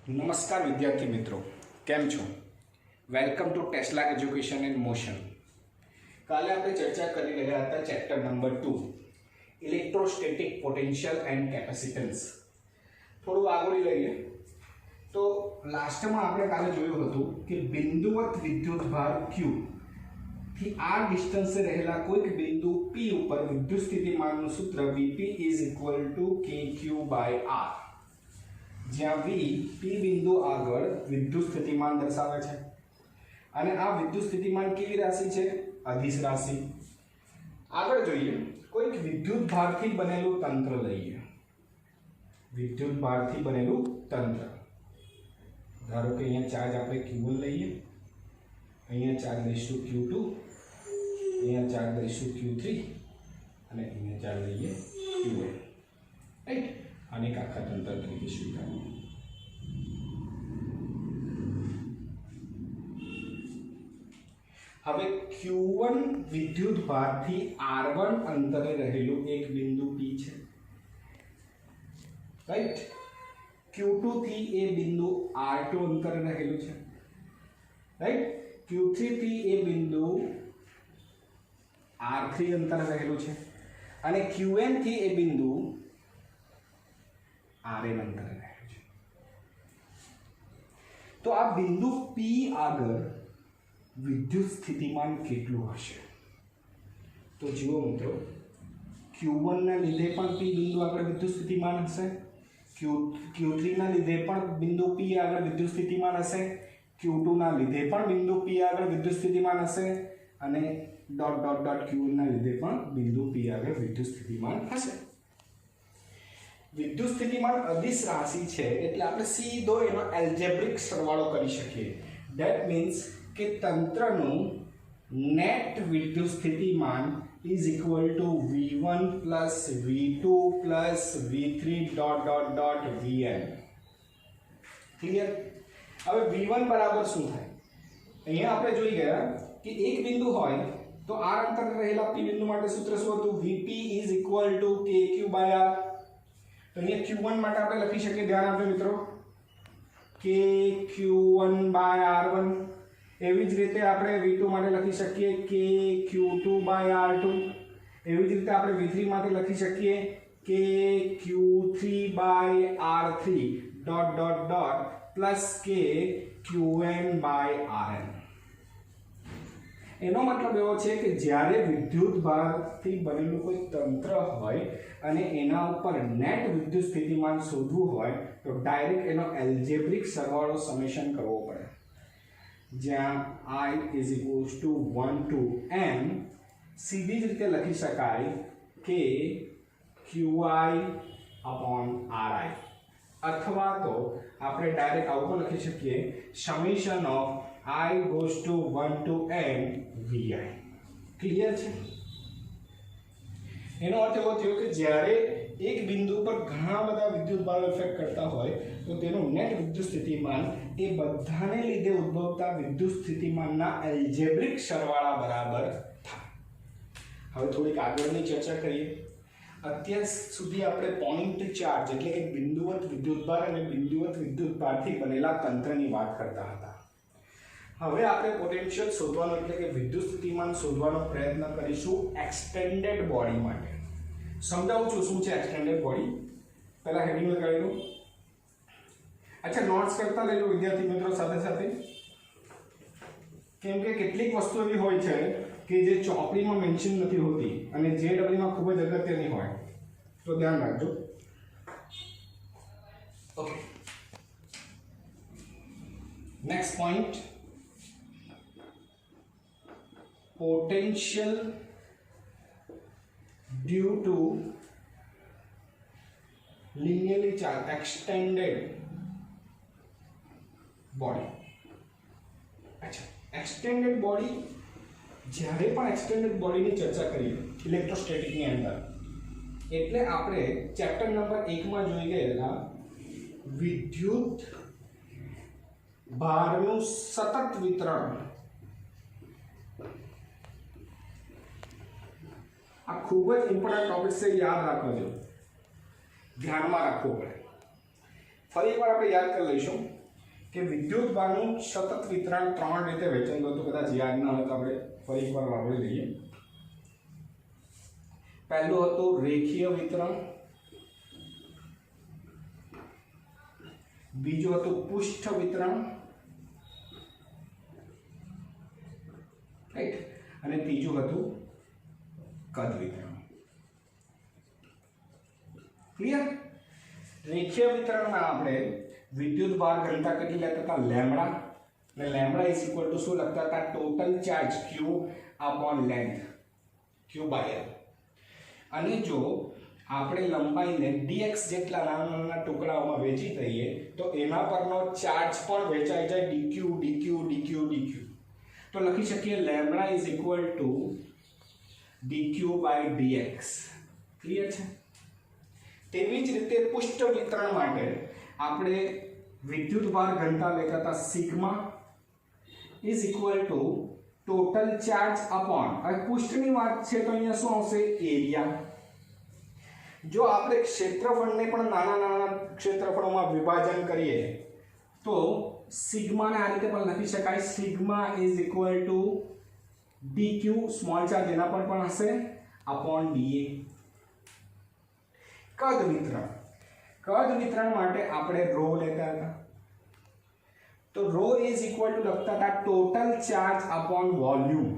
નમસ્કાર વિદ્યાર્થી મિત્રો, કેમ છો? Welcome to tesla education in motion. કાલે આપણે ચર્ચા કરી રહ્યા હતા chapter number 2 electrostatic potential and capacitance. થોડું આગળ લઈએ તો લાસ્ટમાં આપણે કાલે જોયું હતું કે બિંદુવત વિદ્યુતભાર Q થી r ડિસ્ટન્સે રહેલા કોઈક બિંદુ P ઉપર વિદ્યુત સ્થિતિમાનનું સૂત્ર Vp kq/r, જ્યાં V P બિંદુ આગળ વિદ્યુત સ્થિતિમાન દર્શાવે છે અને આ વિદ્યુત સ્થિતિમાન કેવી રાશિ છે? અદિશ રાશિ. આગળ જોઈએ, કોઈક વિદ્યુત ભારથી બનેલું તંત્ર લઈએ. વિદ્યુત ભારથી બનેલું તંત્ર, ધારો કે અહીંયા ચાર્જ આપણે Q1 લઈએ, અહીંયા ચાર્જ લઈશું Q2, અહીંયા ચાર્જ લઈશું Q3 અને અહીંયા ચાર્જ લઈએ Qn. રાઈટ? આને આખા તંત્ર તરીકે સ્વીકારો. હવે Q1 વિદ્યુત ભારથી R1 અંતરે રહેલું એક બિંદુ P છે. રાઈટ? Q2 થી એ બિંદુ R2 અંતરે રહેલું છે. રાઈટ? Q3 થી એ બિંદુ R3 અંતરે રહેલું છે અને Qn થી એ બિંદુ Rn અંતરે રહેલું છે. તો આ બિંદુ P આગળ વિદ્યુત સ્થિતિમાન કેટલું હશે? તો જુઓ મિત્રો, Q1 ના લીધે પણ P બિંદુ આગળ વિદ્યુત સ્થિતિમાન હશે, Q3 ના લીધે પણ બિંદુ P આગળ વિદ્યુત સ્થિતિમાન હશે, Q2 ના લીધે પણ બિંદુ P આગળ વિદ્યુત સ્થિતિમાન હશે અને Qn ના લીધે પણ બિંદુ P આગળ વિદ્યુત સ્થિતિમાન હશે. વિદ્યુત સ્થિતિમાન અદિશ રાશિ છે એટલે આપણે સીધો એનો એલ્જેબ્રિક સરવાળો કરી શકીએ. ધેટ મીન્સ કે તંત્રનું નેટ વિદ્યુત સ્થિતિમાન is equal two V1 plus V2 plus V3 Vn. Clear? હવે V1 બરાબર શું થાય? અહીંયા આપણે જોઈ ગયા કે એક બિંદુ હોય તો r અંતરે રહેલા P બિંદુ માટે સૂત્ર શું હતું? Vp is equal two kq/r. તો અહીંયા Q1 માટે આપણે લખી શકીએ, ધ્યાન આપજો મિત્રો, kq1/r1. એવી જ રીતે આપણે V2 માટે લખી શકીએ kq2/r2. એવી જ રીતે આપણે V3 માટે લખી શકીએ kq3/r3 પ્લસ kqn/rn. એનો મતલબ એવો છે કે જ્યારે વિદ્યુત ભારથી બનેલું કોઈ તંત્ર હોય અને એના ઉપર નેટ વિદ્યુત સ્થિતિમાન શોધવું હોય તો ડાયરેક્ટ એનો એલ્જેબ્રિક સરવાળો સમેશન કરવો પડે, જ્યાં I is equals to 1 to n સીધી જ રીતે લખી શકાય કે QI/RI, અથવા તો આપણે ડાયરેક્ટ આવું પણ લખી શકીએ summation of I goes to 1 to n Vi. Clear છે? એનો અર્થ એવો થયો કે જ્યારે એક બિંદુ પર ઘણા બધા વિદ્યુત ભારો ઇફેક્ટ કરતા હોય તો તેનું નેટ વિદ્યુત સ્થિતિમાન એ બધાને લીધે ઉદ્ભવતા વિદ્યુત સ્થિતિમાનના એલ્જેબ્રિક સરવાળા બરાબર થાય. હવે થોડીક આગળની ચર્ચા કરીએ. અત્યાર સુધી આપણે પોઈન્ટ ચાર્જ એટલે કે બિંદુવત વિદ્યુતભાર અને બિંદુવત વિદ્યુતભારથી બનેલા તંત્રની વાત કરતા હતા. હવે આપણે પોટેન્શિયલ શોધવાનો એટલે કે વિદ્યુત સ્થિતિમાન શોધવાનો પ્રયત્ન કરીશું એક્સટેન્ડેડ બોડી માટે. સમજાવું છું શું છે એક્સટેન્ડેડ બોડી. પહેલા હેડિંગ લગાવી દઉં. અચ્છા, નોટ્સ કરતા લેજો વિદ્યાર્થી મિત્રો સાથે સાથે, કેમ કે કેટલીક વસ્તુ એવી હોય છે કે જે ચોપડીમાં મેન્શન નથી હોતી અને JEE માં ખૂબ જ અગત્યની હોય, તો ધ્યાન રાખજો. Okay, next point, potential due to linearly charged extended body. અચ્છા, એક્સટેન્ડેડ બોડી, જ્યારે પણ એક્સટેન્ડેડ બોડીની ચર્ચા કરીએ ઇલેક્ટ્રોસ્ટેટિકની અંદર એટલે આપણે ચેપ્ટર નંબર 1 માં જોઈ ગયેલા વિદ્યુત ભારનું સતત વિતરણ, આ ખૂબ જ ઇમ્પોર્ટન્ટ ટોપિક છે, યાદ રાખજો, ધ્યાનમાં રાખવું પડે. ફરી એકવાર આપણે યાદ કરી લઈશું કે વિદ્યુત ભારનું સતત વિતરણ 3 રીતે વહેંચાયેલું હતું. કદાચ યાદ ના હોય તો આપણે ફરી એકવાર વાપરી લઈએ. પહેલું હતું રેખીય વિતરણ, બીજું હતું પૃષ્ઠ વિતરણ, રાઈટ, અને ત્રીજું હતું કદ વિતરણ. ક્લિયર? રેખીય વિતરણમાં આપણે વિદ્યુત ભાર ઘનતા કેટલી લેતા હતા? લેમ્બડા. અને લેમ્બડા ઇઝ ઇક્વલ ટુ શું લખતા હતા? Total charge q upon length, q by l. અને જો આપણે લંબાઈને dx જેટલા નાના નાના ટુકડાઓમાં વહેંચી દઈએ તો એના પરનો ચાર્જ પણ વહેંચાઈ જાય dq dq dq dq. તો લખી શકીએ lambda is equal to dq by dx. Clear છે? તેવી જ રીતે પૃષ્ઠ વિતરણ માટે આપણે વિદ્યુત ભાર ઘનતા લેતા હતા sigma is equal two total charge upon, હવે પૃષ્ઠની વાત છે તો અહીંયા શું આવશે? એરિયા. જો આપણે ક્ષેત્રફળને પણ નાના નાના ક્ષેત્રફળોમાં વિભાજન કરીએ તો સિગ્માને આ રીતે પણ લખી શકાય, sigma is equal to dq small charge એના પર પણ હશે અપોન dA. કદ વિતરણ, કદ વિતરણ માટે આપણે રો લેતા હતા તો રો ઇઝ ઇક્વલ ટુ લખતા હતા ટોટલ ચાર્જ અપોન વોલ્યુમ.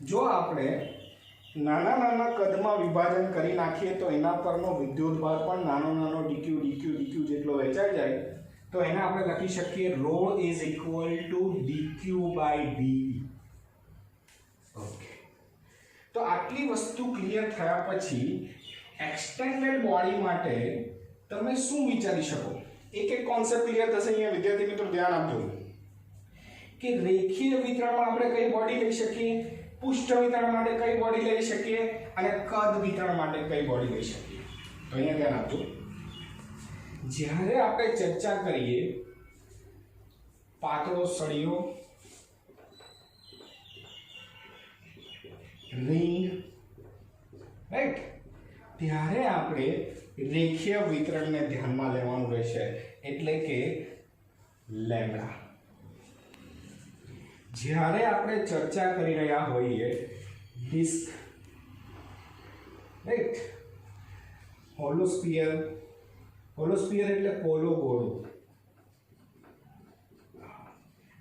જો આપણે નાના નાના કદમાં વિભાજન કરી નાખીએ તો એના પરનો વિદ્યુત ભાર પણ નાનો નાનો dq dq dq જેટલો વહેંચાઈ જાય તો એને આપણે લખી શકીએ rho is equal to dq by dE. Okay, તો આટલી વસ્તુ ક્લિયર થયા પછી એક્સટેન્ડેડ બોડી માટે તમે શું વિચારી શકો? એક એક કોન્સેપ્ટ ક્લિયર થશે. અહીંયા વિદ્યાર્થી મિત્રો ધ્યાન આપજો કે રેખીય વિતરણમાં આપણે કઈ બોડી લઈ શકીએ, પૃષ્ઠ વિતરણ માટે કઈ બોડી લઈ શકીએ અને કદ વિતરણ માટે કઈ બોડી લઈ શકીએ. તો અહીંયા ધ્યાન આપજો. જ્યારે આપણે ચર્ચા કરીએ પાતળો સળિયો, રિંગ, રાઈટ, ત્યારે આપણે રેખીય વિતરણને ધ્યાનમાં લેવાનું રહેશે, એટલે કે લેમ્બડા. જ્યારે આપણે ચર્ચા કરી રહ્યા હોઈએ ડિસ્ક, રાઈટ, હોલોસ્ફિયર, હોલોસ્ફિયર એટલે પોલો ગોળો.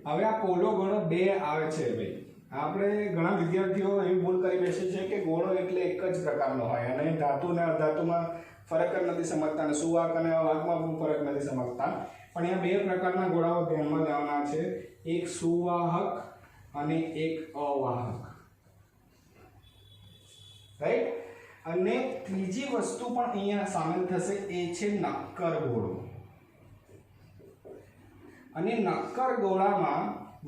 હવે આ પોલો ગોળો બે આવે છે ભાઈ. આપણે ઘણા વિદ્યાર્થીઓ એવી ભૂલ કરી બેસે છે કે ગોળો એટલે એક જ પ્રકારનો હોય અને ધાતુ અને અધાતુમાં ફરક જ નથી સમજતા અને સુવાહક અને અવાહકમાં પણ ફરક નથી સમજતા. પણ અહીંયા બે પ્રકારના ગોળાઓ ધ્યાનમાં લેવાના છે, એક સુવાહક અને એક અવાહક, રાઈટ. અને ત્રીજી વસ્તુ પણ અહીંયા સામેલ થશે, એ છે નક્કર ગોળો. અને નક્કર ગોળામાં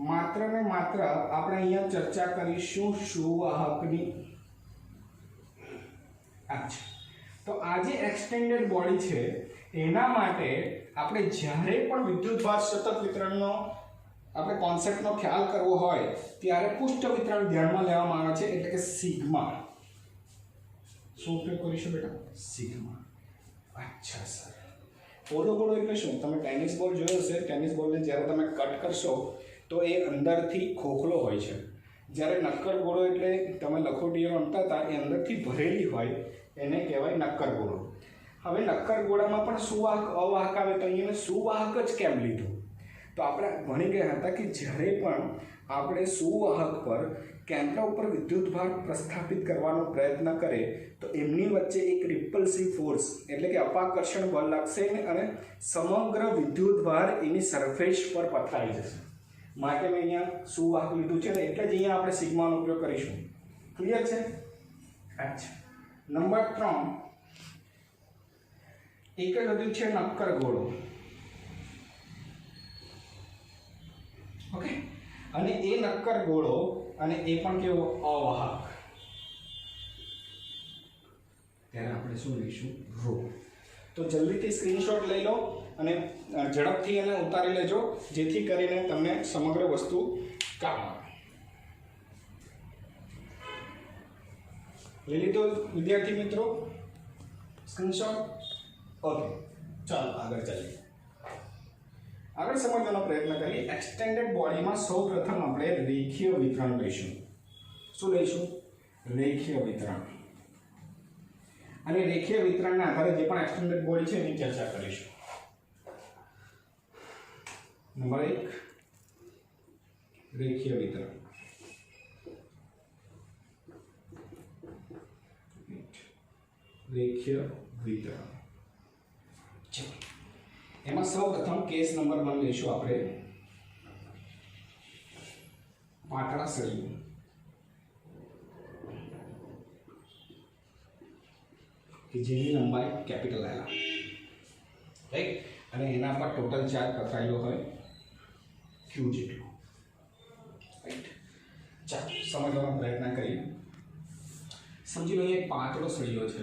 માત્ર ને માત્ર આપણે અહીંયા ચર્ચા કરીશું સુવાહકની. અચ્છા, તો આ જે એક્સટેન્ડેડ બોડી છે એના માટે આપણે જ્યારે પણ વિદ્યુતભાર સતત વિતરણનો આપણે કોન્સેપ્ટનો ખ્યાલ કરવો હોય ત્યારે પૃષ્ઠ વિતરણ ધ્યાનમાં લેવામાં આવે છે, એટલે કે સિગ્મા. શું ઉપયોગ કરીશું બેટા? સિગ્મા. અચ્છા સર, પોલો ગોળો એટલે શું? તમે ટેનિસ બોલ જોયો હશે. ટેનિસ બોલને જ્યારે તમે કટ કરશો તો એ અંદરથી ખોખલો હોય છે. જ્યારે નક્કર ગોળો એટલે તમે લખોટીઓ રમતા હતા એ અંદરથી ભરેલી હોય, એને કહેવાય નક્કર ગોળો. હવે નક્કર ગોળામાં પણ સુવાહક અવાહક આવે તો અહીંયા સુવાહક જ કેમ લીધું? તો આપણે ભણી ગયા હતા કે જ્યારે પણ આપણે સુવાહક પર કેન્દ્ર ઉપર વિદ્યુતભાર પ્રસ્થાપિત કરવાનો પ્રયત્ન કરે તો એમની વચ્ચે એક રિપલ્સિવ ફોર્સ એટલે કે અપાકર્ષણ બળ લાગશે અને સમગ્ર વિદ્યુતભાર એની સરફેસ પર પથરાઈ જશે. માટે મેં અહીંયા સુવાહક લીધું છે ને એટલે જ અહીંયા આપણે સિગ્માનો ઉપયોગ કરીશું. ક્લિયર છે? અચ્છા, નંબર 3 એક જ વધ્યું છે નક્કર ગોળો. ઓકે, અને એ નક્કર ગોળો અને એ પણ કેવો? અવાહક. ત્યારે આપણે શું લઈશું? રો. તો જલ્દીથી સ્ક્રીનશોટ લઈ લો અને ઝડપથી એને ઉતારી લેજો જેથી કરીને તમને સમગ્ર વસ્તુ કામ આવે. લઈ લીધો વિદ્યાર્થી મિત્રો સ્ક્રીનશોટ? ઓકે, ચાલો આગળ ચાલીએ. આગળ સમજવાનો પ્રયત્ન કરીએ. એક્સટેન્ડેડ બોડીમાં સૌપ્રથમ આપણે રેખીય વિતરણ લઈશું. શું લઈશું? રેખીય વિતરણ. અને રેખીય વિતરણના આધારે જે પણ એક્સટેન્ડેડ બોડી છે એની ચર્ચા કરીશું. નંબર 1, રેખીય વિતરણ. રેખીય વિતરણ. ચલો, એમાં સૌપ્રથમ કેસ નંબર 1 લઈશું આપણે. પાતળા સળિયું. કે જેની લંબાઈ કેપિટલ L, રાઈટ, અને એના પર ટોટલ ચાર્જ પથરાયેલો હોય Q જેટલો, રાઈટ. ચાલો સમજવાનો પ્રયત્ન કરીએ. સમજી લો એક પાતળો સળિયો છે,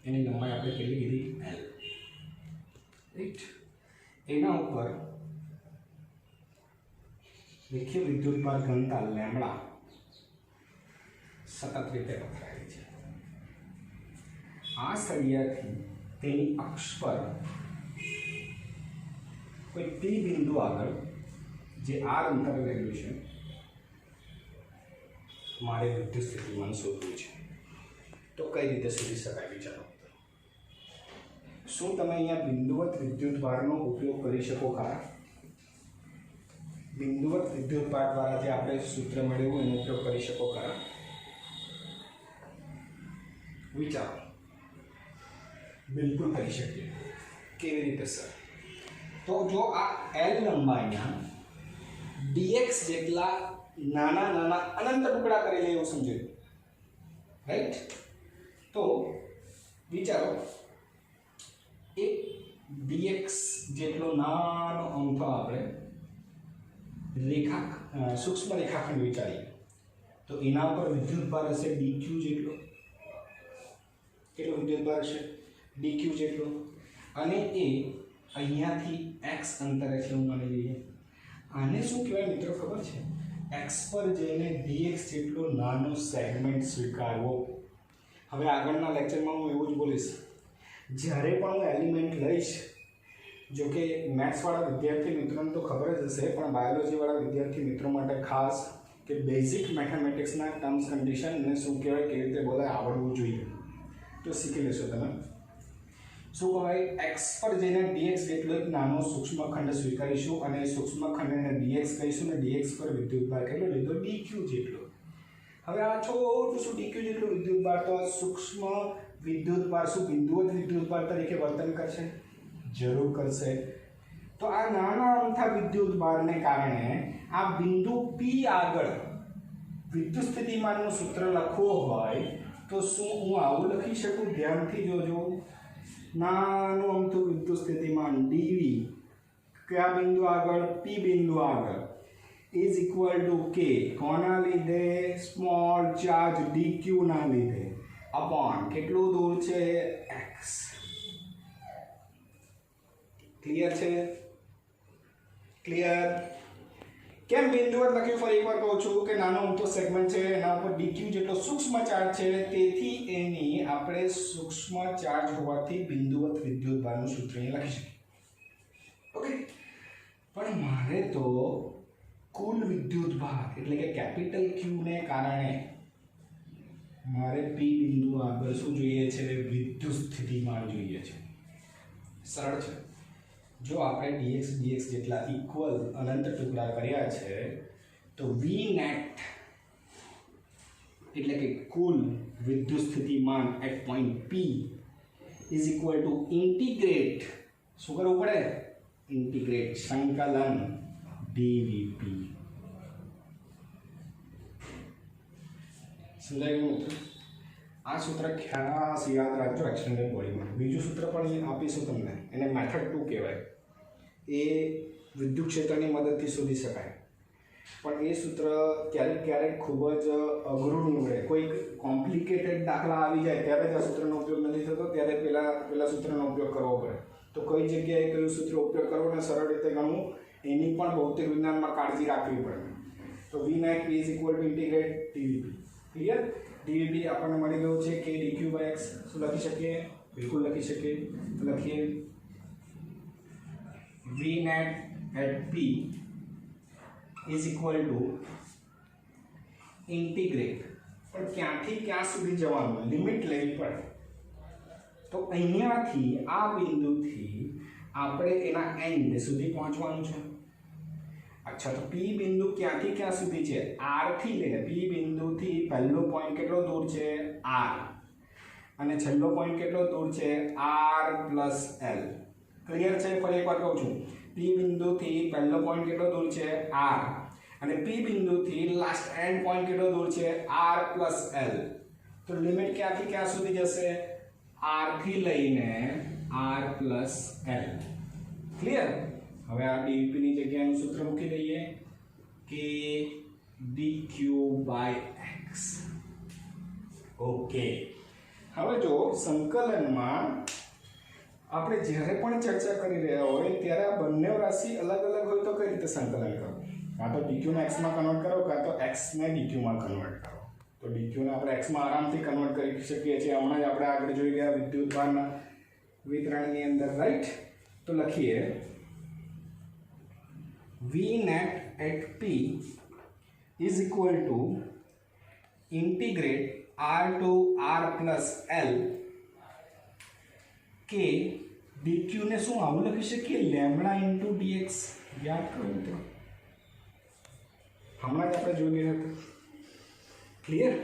એની લંબાઈ આપણે કેટલી કીધી? L, right. એના ઉપર રેખીય વિદ્યુતભાર ઘનતા લેમ્બડા સતત રીતે પથરાયેલી છે. આ સળિયાથી તેની અક્ષ પર કોઈ P બિંદુ આગળ જે R અંતરે રહેલું છે, મારે વિદ્યુત સ્થિતિમાન શોધવું છે. તો કઈ રીતે શોધી શકાય? વિચારો. શું તમે અહીંયા બિંદુવત વિદ્યુતભારનો ઉપયોગ કરી શકો ખરા? બિંદુવત વિદ્યુતભાર દ્વારા જે આપણે સૂત્ર મેળવ્યું એનો ઉપયોગ કરી શકો ખરા? વિચારો. બિલકુલ કરી શકીએ. કેવી રીતે સર? તો જો આ L લંબાઈના dx જેટલા નાના નાના અનંત ટુકડા કરી લે એવું સમજો, રાઈટ. તો વિચારો, એક dx જેટલો નાનો અમથો આપણે સૂક્ષ્મ રેખાખંડ વિચારીએ તો એના પર વિદ્યુતભાર હશે dq જેટલો. કેટલો વિદ્યુતભાર હશે? dq જેટલો. અને એ અહીંયાથી x અંતરે છે એવું માની લઈએ. આને શું કહેવાય મિત્રો ખબર છે? x પર જઈને dx જેટલો નાનો સેગમેન્ટ સ્વીકારવો. હવે આગળના લેક્ચરમાં હું એવું જ બોલીશ. જ્યારે પણ હું એલિમેન્ટ લઈશ, જો કે મેથ્સવાળા વિદ્યાર્થી મિત્રોને તો ખબર જ હશે, પણ બાયોલોજીવાળા વિદ્યાર્થી મિત્રો માટે ખાસ કે બેઝિક મેથેમેટિક્સના ટર્મ્સ કન્ડિશનને શું કહેવાય, કેવી રીતે બોલાય આવડવું જોઈએ. તો શીખી લેશો તમે. શું કહેવાય? x પર જઈને dx જેટલો એક નાનો સૂક્ષ્મખંડ સ્વીકારીશું અને સૂક્ષ્મખંડને dx કહીશું અને dx પર વિદ્યુતભાર કેટલો લીધો? dq જેટલો. હવે આ છોટું શું dq જેટલો વિદ્યુતભાર, તો આ સૂક્ષ્મ વિદ્યુતભાર શું બિંદુવત વિદ્યુતભાર તરીકે વર્તન કરશે? જરૂર કરશે. તો આ નાના અમથા વિદ્યુતભારને કારણે આ બિંદુ P આગળ વિદ્યુત સ્થિતિમાનનું સૂત્ર લખવું હોય તો શું હું આવું લખી શકું? ધ્યાનથી જોજો. નાનું અમથું વિદ્યુત સ્થિતિમાન dV કયા બિંદુ આગળ? P બિંદુ આગળ ઇઝ ઇક્વલ ટુ K. કોના લીધે? સ્મોલ ચાર્જ dq ના લીધે અપોન કેટલું દૂર છે? x. ક્લિયર છે? ક્લિયર? કેમ બિંદુવત લખ્યું? ફરી એકવાર કહું છું કે નાનો ઊંચો સેગમેન્ટ છે, એના ઉપર dq જેટલો સૂક્ષ્મ ચાર્જ છે, તેથી એની આપણે સૂક્ષ્મ ચાર્જ હોવાથી બિંદુવત વિદ્યુતભારનું સૂત્ર અહીં લખી શકીએ. ઓકે. પણ મારે તો કુલ વિદ્યુતભાર એટલે કે કેપિટલ Q ને કારણે મારે P બિંદુ આગળ શું જોઈએ છે? વિદ્યુત સ્થિતિમાન જોઈએ છે. સરળ છે. જો આપણે dx જેટલા ઇક્વલ અનંત ટુકડા કર્યા છે તો v નેટ એટલે કે કુલ વિદ્યુત સ્થિતિમાન eight point P is equal to integrate. શું કરવું પડે? ઇન્ટિગ્રેટ સંકલન dvp. સમજાયું મિત્રો? આ સૂત્ર ખાસ યાદ રાખજો એક્સટેન્ડેડ બોડીમાં. બીજું સૂત્ર પણ આપીશું તમને, એને મેથડ 2 કહેવાય. એ વિદ્યુત ક્ષેત્રની મદદથી શોધી શકાય, પણ એ સૂત્ર ક્યારેક ક્યારેક ખૂબ જ અઘરું નીવડે. કોઈક કોમ્પ્લિકેટેડ દાખલા આવી જાય ત્યારે જ આ સૂત્રનો ઉપયોગ નથી થતો, ત્યારે પેલા સૂત્રનો ઉપયોગ કરવો પડે. તો કઈ જગ્યાએ કયું સૂત્ર ઉપયોગ કરવો ને સરળ રીતે ગણવું, એની પણ ભૌતિક વિજ્ઞાનમાં કાળજી રાખવી પડે. તો v net p is equal to integrate dvp. Clear? dvp આપણને મળી ગયું છે કે dq/x. શું લખી શકીએ? બિલકુલ લખી શકીએ. તો લખીએ v V net at P is equal to integrate, પણ ક્યાંથી ક્યાં સુધી જવાનું, લિમિટ લેવી પડે. તો અહીંયાથી આ બિંદુથી આપણે એના એન્ડ સુધી પહોંચવાનું છે. અચ્છા, તો પી બિંદુ ક્યાંથી ક્યાં સુધી છે? આર થી લઈને પી બિંદુથી પહેલો પોઈન્ટ કેટલો દૂર છે? આર. અને છેલ્લો પોઈન્ટ કેટલો દૂર છે? R plus L. ક્લિયર છે? ફરી એકવાર કહું છું, પી બિંદુથી પહેલો પોઈન્ટ કેટલો દૂર છે? આર. અને પી બિંદુથી લાસ્ટ એન્ડ પોઈન્ટ કેટલો દૂર છે? R plus L. તો લિમિટ ક્યાંથી ક્યાં સુધી જશે? આર થી લઈને આર પ્લસ એલ. ક્લિયર? હવે આ ડીપી ની જગ્યાનું સૂત્ર મૂકી દઈએ, કે ડીક્યુ બાય એક્સ. ઓકે, હવે જો સંકલનમાં આપણે જ્યારે પણ ચર્ચા કરી રહ્યા હોય ત્યારે આ બંને રાશિ અલગ અલગ હોય તો કઈ રીતે સંકલન કરો? કાં તો ડીક્યુ ને એક્સ માં કન્વર્ટ કરો, કાં તો એક્સ ને ડીક્યુ માં કન્વર્ટ કરો. તો ડીક્યુ ને આપણે એક્સ માં આરામથી કન્વર્ટ કરી શકીએ છીએ. હમણાં જ આપણે આગળ જોઈ ગયા વિદ્યુતભારના વિતરણની અંદર, રાઈટ? તો લખીએ V net at P is equal to integrate R to R plus L કે dq ને શું આવું લખી શકીએ? Lambda into dx. યાદ કરો મિત્રો, હમણાં જ આપણે જોઈ ગયા હતા. ક્લિયર?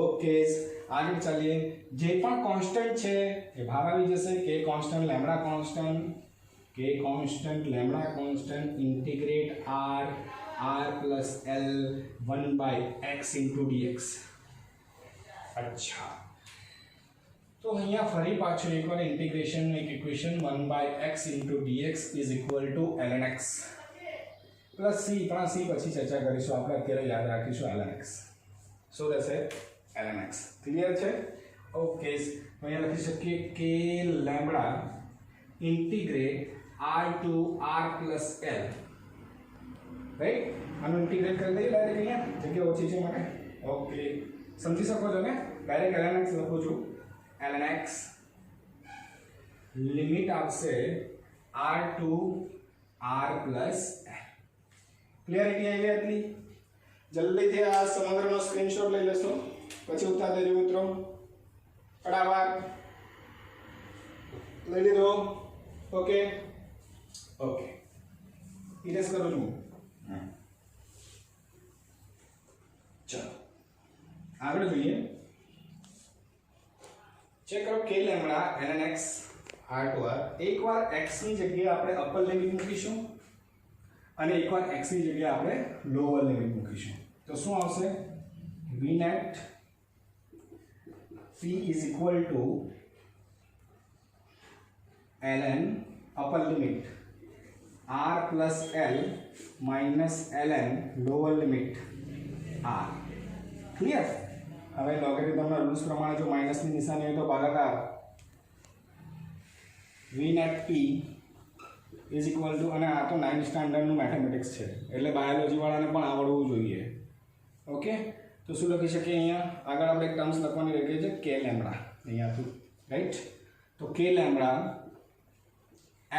ઓકે, આગળ ચાલીએ. જે પણ કોન્સ્ટન્ટ છે એ બહાર આવી જશે. કે કોન્સ્ટન્ટ, લેમ્બડા કોન્સ્ટન્ટ, કે constant, lambda constant, integrate r plus l 1/x into dx. અચ્છા, તો અહીંયા ફરી પાછું એકવાર ઇન્ટિગ્રેશન એક equation 1/x into dx is equal to ln x plus c. પણ c પછી ચર્ચા કરીશું, આપણે અત્યારે યાદ રાખીશું ln x. શું રહેશે? ln x. ક્લિયર છે? ઓકે, અહીંયા લખી શકીએ કે lambda integrate r to r plus l. Right? આનું ઇન્ટિગ્રેટ કરી દઈએ ડાયરેક્ટ, અહીંયા જગ્યા ઓછી છે માટે. ઓકે, સમજી શકો છો ને? ડાયરેક્ટ ln x લખું છું. ln x લિમિટ આવશે r to r plus l. Clarity આવી એટલી? જલ્દીથી આ સમગ્રનો સ્ક્રીનશોટ લઈ લેશો, પછી ઉતાર દેજો મિત્રો. ફટાફટ લઈ લીધો? ઓકે ઓકે, ઇરેઝ કરું છું. ચલો આગળ જોઈએ. ચેક કરો કે lambda ln x r to r. એકવાર x ની જગ્યાએ આપણે અપર લિમિટ મૂકીશું અને એકવાર x ની જગ્યાએ આપણે લોઅર લિમિટ મૂકીશું. તો શું આવશે? v net p is equal to ln upper limit r plus l minus ln lower limit r. Clear? હવે લોગેરિધમના રૂલ્સ પ્રમાણે જો માઈનસની નિશાની હોય તો ભાગાકાર v net p is equal to, અને આ તો 9th સ્ટાન્ડર્ડનું મેથેમેટિક્સ છે એટલે બાયોલોજી વાળાને પણ આવડવું જોઈએ. ઓકે, તો શું લખી શકીએ? અહીંયા આગળ આપણે એક ટર્મ્સ લખવાની રહી છે, કે લેમ્બડા. અહીંયાથી રાઈટ? તો કે lambda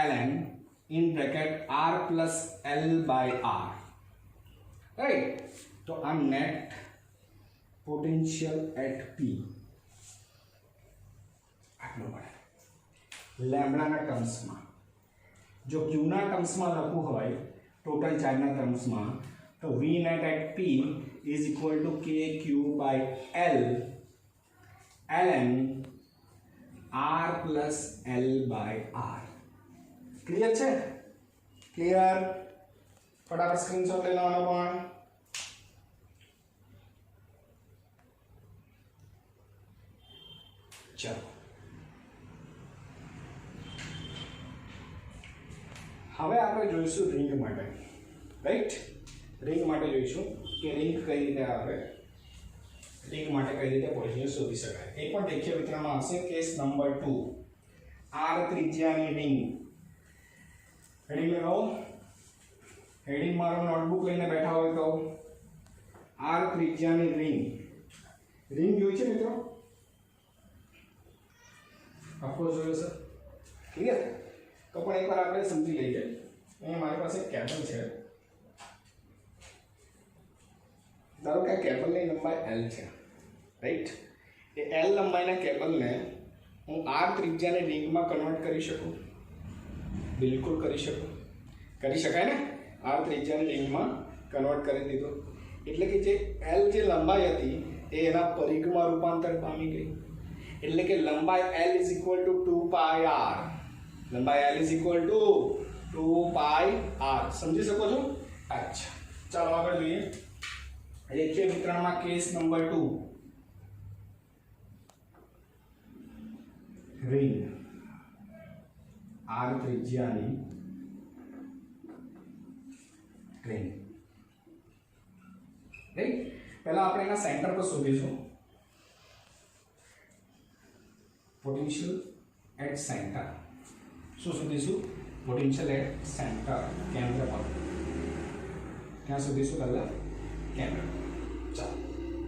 ln in bracket r plus l by r. Right? તો આ નેટ પોટેન્શિયલ એટ p આટલું મળે લેમ્બડાના ટર્મ્સમાં. જો ક્યુના ટર્મ્સમાં લખવું હોય, ટોટલ ચાર્જના ટર્મ્સમાં, તો v net at p is equal to kq by l ln r plus l by r. Clear છે? ક્લિયર? ફટાફટ સ્ક્રીનશોટ લઈ લેવાનો પણ. ચલો હવે આપણે જોઈશું રિંગ માટે. રાઈટ? રિંગ માટે જોઈશું કે રિંગ કઈ રીતે આવે, રિંગ માટે કઈ રીતે પોટેન્શિયલ શોધી શકાય. એ પણ રેખીય વિતરણમાં આવશે. કેસ નંબર 2, r ત્રિજ્યાની રિંગ. હેડિંગ લગાવો. હેડિંગ મારો નોટબુક લઈને બેઠા હોય તો r ત્રિજ્યાની રિંગ. રિંગ જોઈ છે મિત્રો? ઓફકોર્સ જોયો સર. ક્લિયર? તો પણ એકવાર આપણે સમજી લઈએ અહીંયા મારી પાસે કેબલ છે, ધારો કે આ કેબલની લંબાઈ L છે, રાઈટ? એ L લંબાઈના કેબલને હું R ત્રિજ્યાની રિંગમાં કન્વર્ટ કરી શકું? બિલકુલ કરી શકું, કરી શકાય ને? R ત્રિજ્યાની રિંગમાં કન્વર્ટ કરી દીધો એટલે કે જે L જે લંબાઈ હતી એ એના પરિઘમાં રૂપાંતર પામી ગઈ, એટલે કે લંબાઈ L is equal two 2πr, લંબાઈ L is equal two 2πr. સમજી શકો છો? અચ્છા, ચાલો આગળ જોઈએ. રેખીય વિતરણમાં કેસ નંબર 2, રિંગ R ત્રિજ્યાની રિંગ, રાઈટ? પહેલા આપણે એના સેન્ટર પર શોધીશું પોટેન્શિયલ એટ સેન્ટર. શું શોધીશું? પોટેન્શિયલ એટ સેન્ટર, કેન્દ્ર પર. ક્યાં શોધીશું? પહેલા કેન્દ્ર. ચાલો,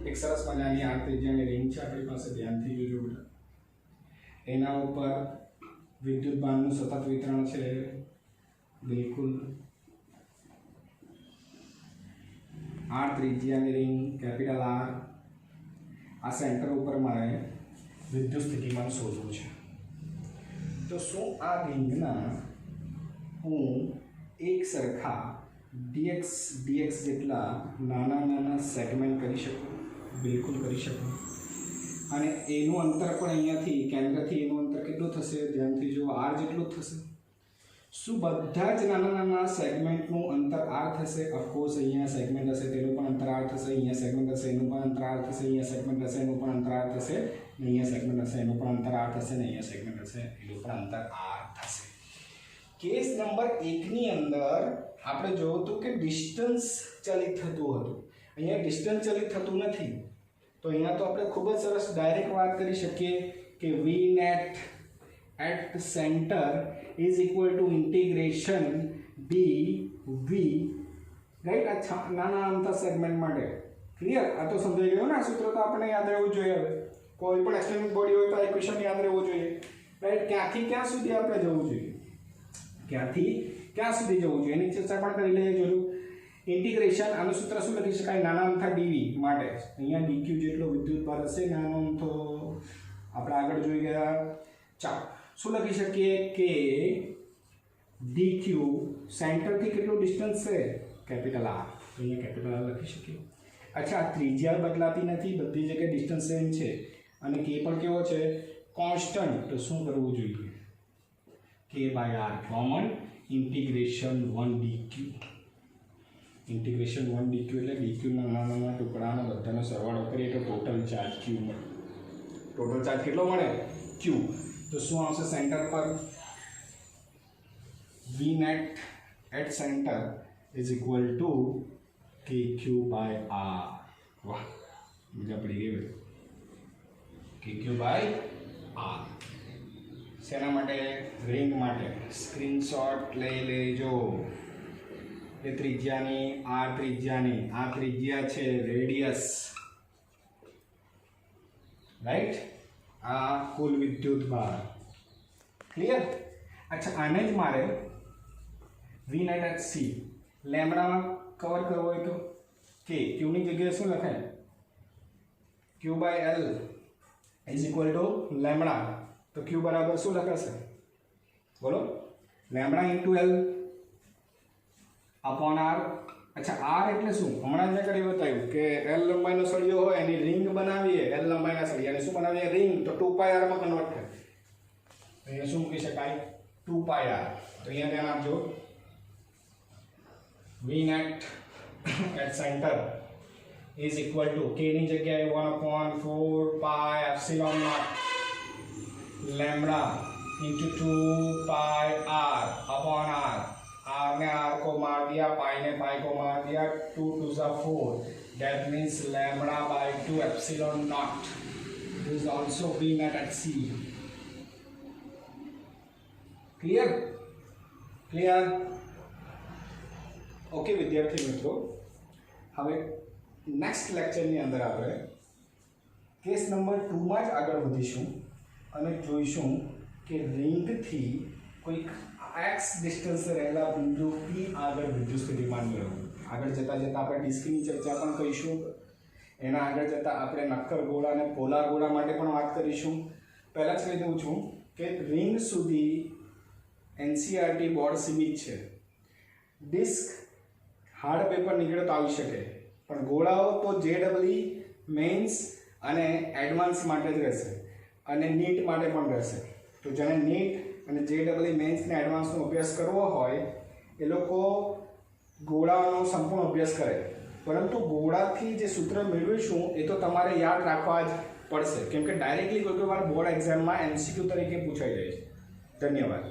એક સરસ મજાની R ત્રિજ્યાની રિંગ છે આપણી પાસે, ધ્યાનથી જોજો બેટા. એના ઉપર વિદ્યુતભારનું સતત વિતરણ છે, બિલકુલ. R ત્રિજ્યાની રિંગ, કેપિટલ R. આ સેન્ટર ઉપર મારે વિદ્યુત સ્થિતિમાન શોધવું છે. તો શું આ રિંગના હું એક સરખા dx જેટલા નાના નાના સેગમેન્ટ કરી શકું? બિલકુલ કરી શકું. અને એનું અંતર પણ અહીંયાથી કેન્દ્રથી એનું અંતર કેટલું થશે? ધ્યાનથી જુઓ, R જેટલું જ થશે. શું બધા જ નાના નાના સેગમેન્ટનું અંતર R થશે? ઓફકોર્સ અહીંયા સેગમેન્ટ હશે તેનું પણ અંતર R થશે, અહીંયા સેગમેન્ટ હશે એનું પણ અંતર R થશે, અહીંયા સેગમેન્ટ હશે એનું પણ અંતર R થશે, અહીંયા સેગમેન્ટ હશે એનું પણ અંતર R થશે, ને અહીંયા સેગમેન્ટ હશે એનું પણ અંતર R થશે. કેસ નંબર 1 ની અંદર આપણે જોયું હતું કે ડિસ્ટન્સ ચલિત થતું હતું. અહીંયા ડિસ્ટન્સ ચલિત થતું નથી, તો અહીંયા તો આપણે ખૂબ જ સરસ ડાયરેક્ટ વાત કરી શકીએ કે V net at center is equal to integration dv, right? આ નાના અંતર સેગમેન્ટ માટે ક્લિયર? આ તો સમજાઈ ગયું ને? આ સૂત્ર તો આપણે યાદ રહેવું જોઈએ. હવે કોઈ પણ એક્સટેન્ડ બોડી હોય તો આ ઇક્વેશન યાદ રહેવું જોઈએ, રાઈટ? ક્યાંથી ક્યાં સુધી આપણે જવું જોઈએ, ક્યાંથી ક્યાં સુધી જવું જોઈએ એની ચર્ચા પણ કરી લઈએ. જોયું ઇન્ટિગ્રેશન, આનું સૂત્ર શું લખી શકાય? નાના અમથા dv માટે અહીંયા dq જેટલો વિદ્યુતભાર હશે, નાનો અમથો આપણે આગળ જોઈ ગયા. ચાલો, શું લખી શકીએ કે dq સેન્ટરથી કેટલું ડિસ્ટન્સ છે? Capital R. તો અહીંયા કેપિટલ R લખી શકીએ. અચ્છા, ત્રિજ્યા બદલાતી નથી, બધી જગ્યાએ ડિસ્ટન્સ સેમ છે, અને k પણ કેવો છે? કોન્સ્ટન્ટ. તો શું કરવું જોઈએ? k/r common, integration 1 dq. Integration 1 dq એટલે dq ના નાના નાના ટુકડાનો બધાનો સરવાળો કરીએ તો ટોટલ ચાર્જ q મળે. ટોટલ ચાર્જ કેટલો મળે? q. તો શું આવશે સેન્ટર પર? V net at center is equal to kq/r. વાહ, મજા પડી ગઈ ભાઈ. kq/r. શેના માટે? રિંગ માટે. સ્ક્રીનશોટ લઈ લેજો. એ ત્રિજ્યાની, R ત્રિજ્યાની, આ ત્રિજ્યા છે રેડિયસ, રાઈટ? આ કુલ વિદ્યુત ભાર. ક્લિયર? અચ્છા, આને જ મારે V net at c લેમ્બડામાં કવર કરવો હોય તો k, q ની જગ્યાએ શું લખાય? q/l is equal to lambda. તો q બરાબર શું લખાશે? બોલો, lambda into l upon r. અચ્છા, r એટલે શું? હમણાં જ કરી બતાવ્યું કે l લંબાઈનો સળિયો હોય એની રિંગ બનાવીએ, l લંબાઈના સળિયાને શું બનાવીએ? રિંગ. તો 2πr માં કન્વર્ટ થાય. અહીંયા શું મૂકી શકાય? 2πr. તો અહીંયા ધ્યાન આપજો. V net at center is equal to k ની જગ્યાએ 1/4πε0 lambda into 2πr upon r. r ने r को मार दिया, पाई ने पाई को मार दिया, 2 2 4. That means lambda by 2 epsilon naught. This is also V net at c. Clear? Clear? Okay વિદ્યાર્થી મિત્રો, હવે નેક્સ્ટ લેક્ચરની અંદર આપણે કેસ નંબર 2 માં જ આગળ વધીશું અને જોઈશું કે રિંગથી કોઈક x ડિસ્ટન્સ રહેલા બિંદુ P આગળ વિદ્યુત સ્થિતિમાન મેળવવું. આગળ જતા જતા આપણે ડિસ્કની ચર્ચા પણ કરીશું. એના આગળ જતા આપણે નક્કર ગોળા અને પોલાર ગોળા માટે પણ વાત કરીશું. પહેલા જ કહી દઉં છું કે રિંગ સુધી NCERT બોર્ડ સીમિત છે. ડિસ્ક હાર્ડ પેપર નીકળે તો આવી શકે, પણ ગોળાઓ તો JEE મેઇન્સ અને એડવાન્સ માટે જ રહેશે અને નીટ માટે પણ રહેશે. તો જેને નીટ અને JEE મેઇન્સ અને એડવાન્સનો અભ્યાસ કરવો હોય એ લોકો ગોળાનો સંપૂર્ણ અભ્યાસ કરે, પરંતુ ગોળાથી જે સૂત્ર મેળવીશું એ તો તમારે યાદ રાખવા જ પડશે, કેમ કે ડાયરેક્ટલી કોઈ વાર બોર્ડ એક્ઝામમાં MCQ તરીકે પૂછાઈ જાય છે. ધન્યવાદ.